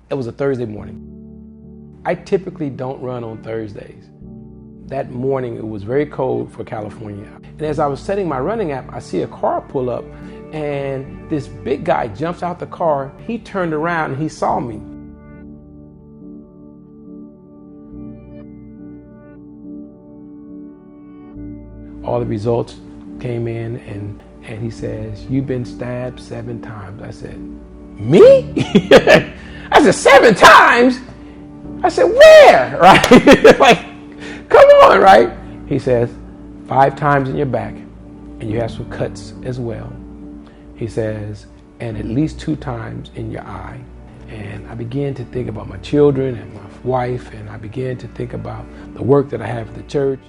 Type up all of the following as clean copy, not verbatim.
It was a Thursday morning. I typically don't run on Thursdays. That morning, it was very cold for California. And as I was setting my running app, I see a car pull up, and this big guy jumps out the car. He turned around and he saw me. All the results came in, and he says, "You've been stabbed 7 times. I said, "Me?" I said, 7 times? I said, "Where?" Right? Like, come on, right? He says, 5 times in your back, and you have some cuts as well. He says, and at least 2 times in your eye. And I began to think about my children and my wife, and I began to think about the work that I have at the church.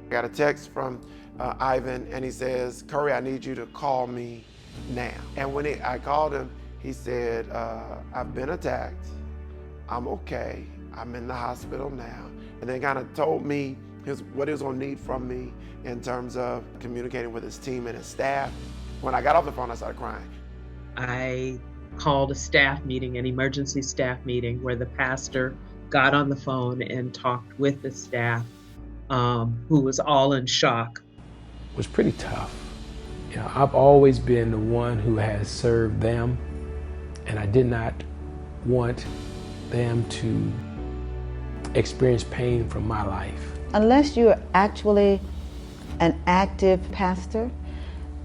I got a text from Ivan, and he says, "Curry, I need you to call me now." And when I called him, he said, "I've been attacked. I'm okay. I'm in the hospital now." And then kind of told me what he was going to need from me in terms of communicating with his team and his staff. When I got off the phone, I started crying. I called a staff meeting, an emergency staff meeting, where the pastor got on the phone and talked with the staff, who was all in shock. It was pretty tough. You know, I've always been the one who has served them, and I did not want them to experience pain from my life. Unless you're actually an active pastor,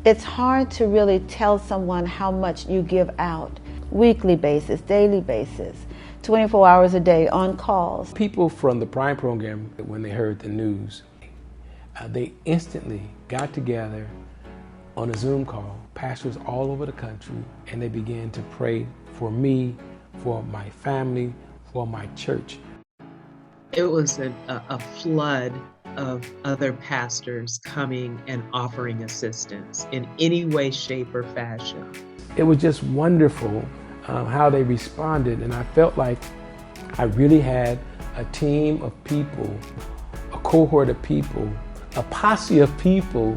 it's hard to really tell someone how much you give out. Weekly basis, daily basis, 24 hours a day on calls. People from the Prime program, when they heard the news, they instantly got together on a Zoom call, pastors all over the country, and they began to pray for me, for my family, for my church. It was a flood of other pastors coming and offering assistance in any way, shape, or fashion. It was just wonderful how they responded, and I felt like I really had a team of people, a cohort of people, a posse of people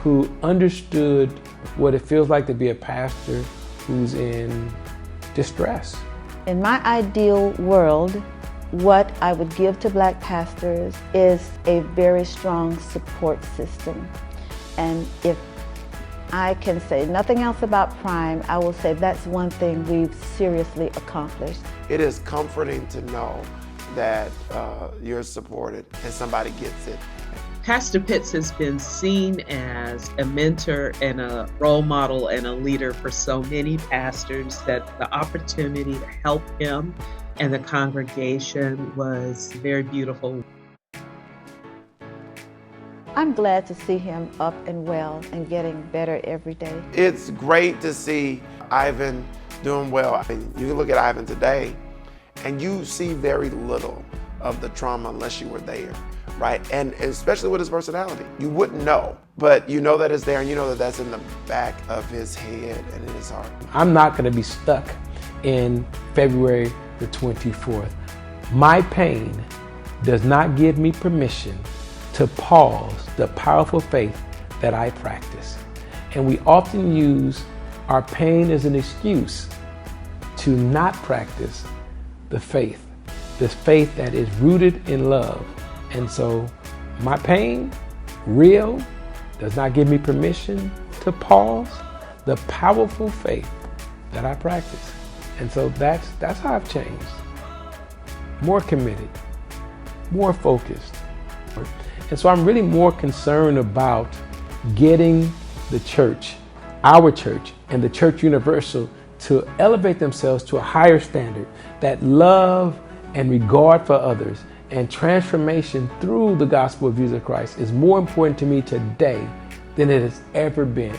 who understood what it feels like to be a pastor who's in distress. In my ideal world, what I would give to Black pastors is a very strong support system. And if I can say nothing else about Prime, I will say that's one thing we've seriously accomplished. It is comforting to know that you're supported and somebody gets it. Pastor Pitts has been seen as a mentor and a role model and a leader for so many pastors that the opportunity to help him and the congregation was very beautiful. I'm glad to see him up and well and getting better every day. It's great to see Ivan doing well. I mean, you can look at Ivan today and you see very little of the trauma unless you were there, right? And especially with his personality, you wouldn't know, but you know that it's there, and you know that that's in the back of his head and in his heart. I'm not going to be stuck in February the 24th. My pain does not give me permission to pause the powerful faith that I practice. And we often use our pain as an excuse to not practice the faith, this faith that is rooted in love. And so my pain, real, does not give me permission to pause the powerful faith that I practice. And so that's how I've changed. More committed, more focused. And so I'm really more concerned about getting the church, our church, and the Church Universal to elevate themselves to a higher standard, that love and regard for others and transformation through the gospel of Jesus Christ is more important to me today than it has ever been.